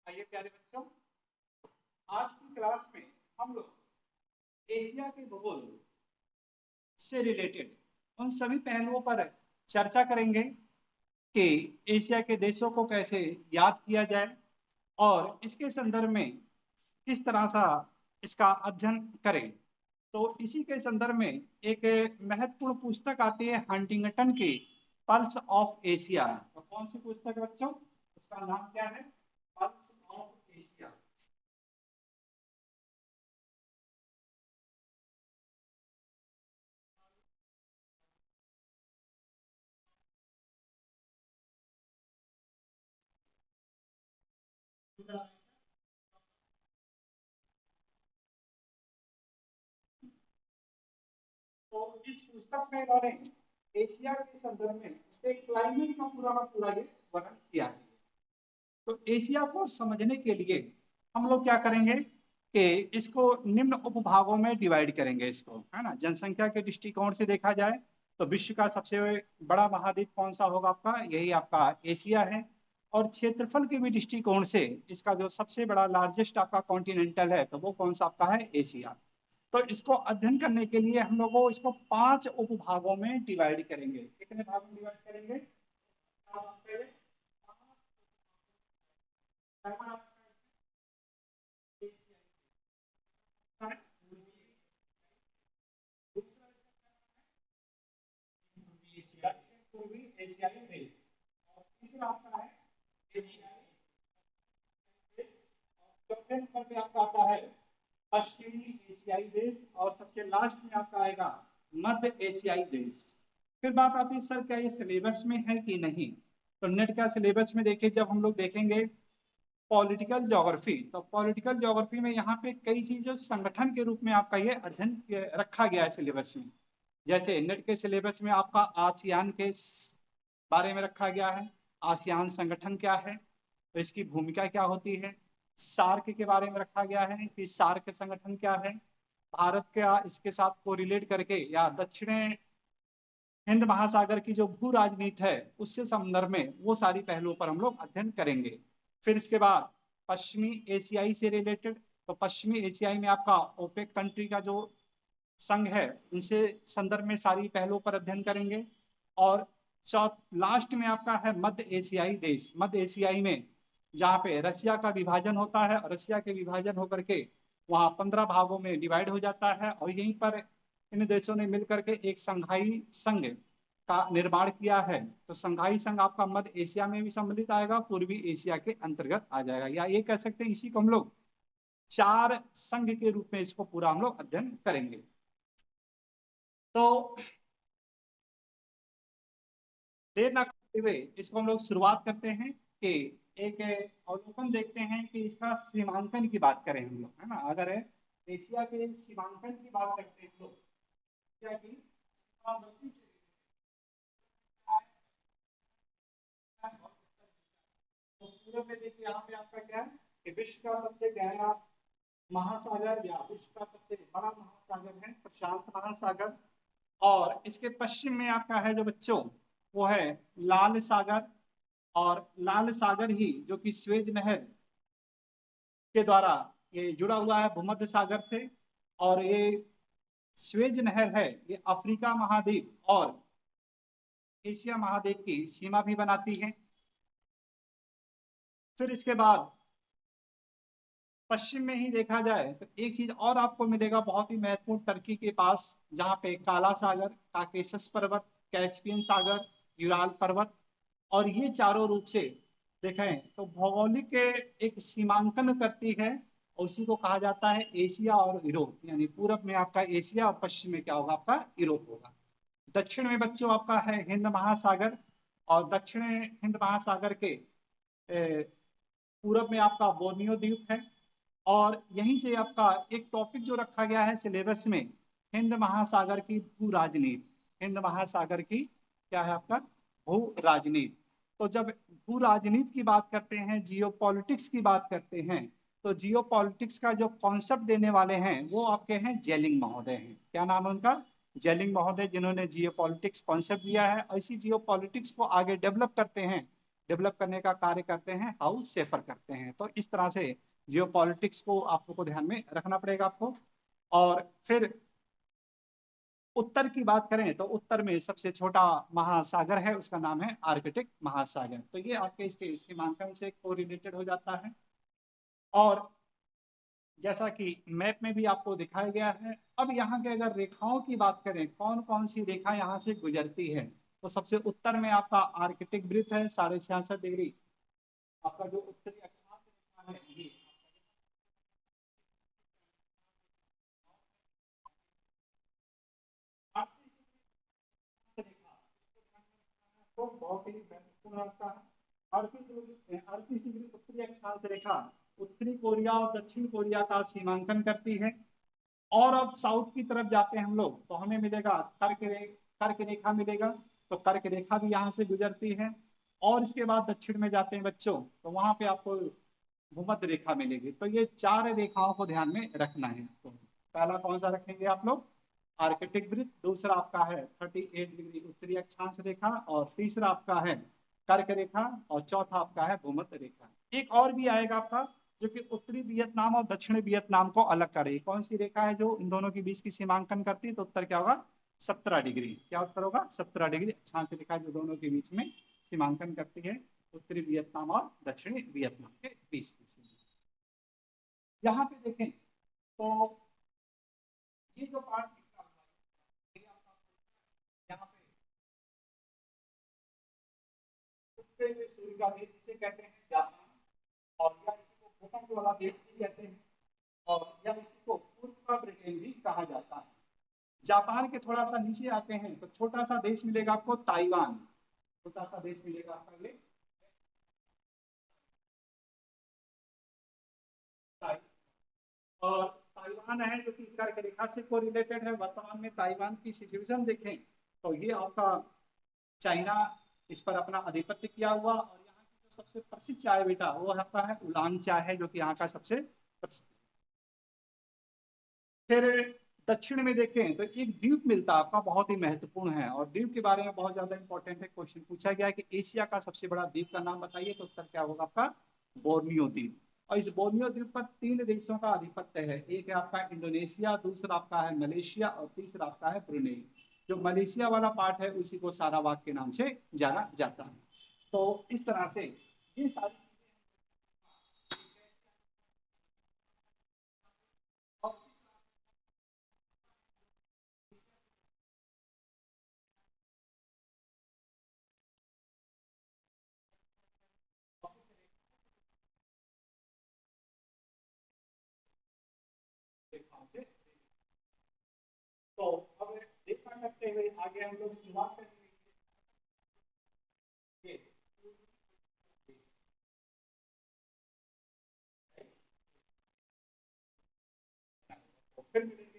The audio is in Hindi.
आइए प्यारे बच्चों, आज की क्लास में हम लोग एशिया के भूगोल से रिलेटेड उन सभी पहलुओं पर चर्चा करेंगे कि एशिया के देशों को कैसे याद किया जाए और इसके संदर्भ में किस तरह सा इसका अध्ययन करें। तो इसी के संदर्भ में एक महत्वपूर्ण पुस्तक आती है हंटिंगटन की पल्स ऑफ एशिया। तो कौन सी पुस्तक है बच्चों? उसका नाम क्या है? Pulse of Asia. तो इस पुस्तक में इन्होंने एशिया के संदर्भ में इसके क्लाइमेट का पूरा ये वर्णन किया है। तो एशिया को समझने के लिए हम लोग क्या करेंगे कि इसको निम्न उपभागों में डिवाइड करेंगे, इसको है ना। जनसंख्या के दृष्टिकोण से देखा जाए तो विश्व का सबसे बड़ा महाद्वीप कौन सा होगा आपका? यही आपका एशिया है। और क्षेत्रफल के भी दृष्टिकोण से इसका जो सबसे बड़ा लार्जेस्ट आपका कॉन्टिनेंटल है तो वो कौन सा आपका है? एशिया। तो इसको अध्ययन करने के लिए हम लोग इसको 5 उपभागों में डिवाइड करेंगे। कितने भागों में डिवाइड करेंगे? पूर्वी एशियाई देश, और तीसरा आपका है एशियाई देश, और चौथे नंबर पे आपका आता है पश्चिमी एशियाई देश, और सबसे लास्ट में आपका आएगा मध्य एशियाई देश। फिर बात आती है सर क्या ये सिलेबस में है कि नहीं? तो नेट का सिलेबस में देखिए, जब हम लोग देखेंगे पॉलिटिकल ज्योग्राफी, तो पॉलिटिकल ज्योग्राफी में यहाँ पे कई चीजें संगठन के रूप में आपका ये अध्ययन रखा गया है सिलेबस में। जैसे नेट के सिलेबस में आपका आसियान के बारे में रखा गया है। आसियान संगठन क्या है, तो इसकी भूमिका क्या होती है। सार्क के बारे में रखा गया है कि सार्क संगठन क्या है। भारत का इसके साथ कोरिलेट करके या दक्षिण हिंद महासागर की जो भू राजनीति है उससे संदर्भ में वो सारी पहलुओं पर हम लोग अध्ययन करेंगे। फिर इसके बाद पश्चिमी एशियाई से रिलेटेड, तो पश्चिमी एशियाई में आपका ओपेक कंट्री का जो संघ है उनसे संदर्भ में सारी पहलुओं पर अध्ययन करेंगे। और लास्ट में आपका है मध्य एशियाई देश। मध्य एशियाई में जहाँ पे रशिया का विभाजन होता है, और रशिया के विभाजन होकर के वहाँ 15 भागों में डिवाइड हो जाता है, और यहीं पर इन देशों ने मिलकर के एक संघाई संघ का निर्माण किया है। तो संघाई संघ आपका मध्य एशिया में भी सम्मिलित आएगा, पूर्वी एशिया के अंतर्गत आ जाएगा, या ये कह सकते हैं इसी को हम लोग 4 संघ के रूप में इसको पूरा हम लोग अध्ययन करेंगे। तो देर ना करते हुए इसको हम लोग शुरुआत करते हैं कि एक अवलोकन देखते हैं कि इसका सीमांकन की बात करें हम लोग, है ना। अगर एशिया के सीमांकन की बात करते हैं हम लोग, एशिया की सीमावर्ती से तो पूरे में देखिए यहाँ पे आपका क्या है कि विश्व का सबसे गहरा महासागर या विश्व का सबसे बड़ा महासागर है प्रशांत महासागर। और इसके पश्चिम में आपका है जो बच्चों वो है लाल सागर। और लाल सागर ही जो कि स्वेज नहर के द्वारा ये जुड़ा हुआ है भूमध्य सागर से। और ये स्वेज नहर है ये अफ्रीका महाद्वीप और एशिया महाद्वीप की सीमा भी बनाती है। फिर इसके बाद पश्चिम में ही देखा जाए तो एक चीज और आपको मिलेगा बहुत ही महत्वपूर्ण, टर्की के पास जहाँ पे काला सागर, काकेशस पर्वत, कैस्पियन सागर, यूराल पर्वत। और ये चारों रूप से देखें तो भौगोलिक एक सीमांकन करती है, और उसी को कहा जाता है एशिया और यूरोप। यानी पूरब में आपका एशिया और पश्चिम में क्या होगा? आपका यूरोप होगा। दक्षिण में बच्चों आपका है हिंद महासागर, और दक्षिण हिंद महासागर के पूरब में आपका बोर्नियो द्वीप है। और यहीं से आपका एक टॉपिक जो रखा गया है सिलेबस में, हिंद महासागर की भू राजनीति। हिंद महासागर की क्या है आपका? भू राजनीति। तो जब भू राजनीति की बात करते हैं, जियो पॉलिटिक्स की बात करते हैं, तो जियो पॉलिटिक्स का जो कॉन्सेप्ट देने वाले हैं वो आपके हैं जेलिंग महोदय हैं। क्या नाम है उनका? जेलिंग महोदय, जिन्होंने जियो पॉलिटिक्स कॉन्सेप्ट दिया है। ऐसी जियो पॉलिटिक्स को आगे डेवलप करते हैं डेवलप करने का कार्य करते हैं, हाउ सेफर करते हैं। तो इस तरह से जियो पॉलिटिक्स को आप लोग को ध्यान में रखना पड़ेगा आपको। और फिर उत्तर की बात करें तो उत्तर में सबसे छोटा महासागर है, उसका नाम है आर्कटिक महासागर। तो ये आपके इसके सीमांकन से कोरिलेटेड हो जाता है। और जैसा कि मैप में भी आपको दिखाया गया है, अब यहाँ के अगर रेखाओं की बात करें, कौन कौन सी रेखा यहाँ से गुजरती है, तो सबसे उत्तर में आपका आर्कटिक वृत्त है 66.5 डिग्री। आपका जो उत्तरी अक्षांश रेखा है ये तो बहुत ही महत्वपूर्ण आपका है। 38 डिग्री उत्तरी अक्षांश रेखा उत्तरी कोरिया और दक्षिण कोरिया का सीमांकन करती है। और अब साउथ की तरफ जाते हैं हम लोग तो हमें मिलेगा कर्क रेखा मिलेगा। तो कर्क रेखा भी यहाँ से गुजरती है। और इसके बाद दक्षिण में जाते हैं बच्चों, तो वहां पे आपको भूमध्य रेखा मिलेगी। तो ये 4 रेखाओं को ध्यान में रखना है। तो पहला कौन सा रखेंगे आप लोग, आर्कटिक वृत्त। दूसरा आपका है 38 डिग्री उत्तरी अक्षांश रेखा। और तीसरा आपका है कर्क रेखा। और चौथा आपका है भूमध्य रेखा। एक और भी आएगा आपका जो कि उत्तरी वियतनाम और दक्षिणी वियतनाम को अलग करेगी। कौन सी रेखा है जो इन दोनों के बीच की सीमांकन करती है, तो उत्तर क्या होगा, 17 डिग्री। क्या उत्तर होगा, 17 डिग्री अक्षांश रेखा जो दोनों के बीच में सीमांकन करती है उत्तरी वियतनाम और दक्षिणी वियतनाम के बीच की सीमा। यहाँ पे देखें तो ये जो पार्ट दिखता है यहाँ पे उत्तरी में सूर्य का देश जिसे कहते हैं जापान, और या इसी को भूखंड वाला देश भी कहते हैं, और या इसी को पूर्व का ब्रिटेन भी कहा जाता है। जापान के थोड़ा सा नीचे आते हैं तो छोटा सा देश मिलेगा आपको ताइवान। छोटा सा देश मिलेगा आपका ये और ताइवान है जो कि कर्क रेखा से कोरिलेटेड है। वर्तमान में ताइवान की सिचुएशन देखें तो ये आपका चाइना इस पर अपना आधिपत्य किया हुआ। और यहाँ की जो सबसे प्रसिद्ध चाय बेटा वो आपका है उलांग चाय है, जो कि यहाँ का सबसे प्रसिद्ध। फिर दक्षिण में देखें तो एक द्वीप मिलता है आपका, बहुत ही महत्वपूर्ण है और द्वीप के बारे में बहुत ज्यादा इंपॉर्टेंट है। क्वेश्चन पूछा गया है कि एशिया का सबसे बड़ा द्वीप का नाम बताइए, तो उत्तर क्या होगा आपका, बोर्नियो द्वीप। और इस बोर्नियो द्वीप पर 3 देशों का आधिपत्य है। एक है आपका इंडोनेशिया, दूसरा आपका है मलेशिया और तीसरा आपका है ब्रुनेई। जो मलेशिया वाला पार्ट है उसी को सारावाक के नाम से जाना जाता है। तो इस तरह से ये सारी चीजें। तो अब देखना करते हुए आगे हम लोग शुरुआत करेंगे। तो फिर मिलेंगे।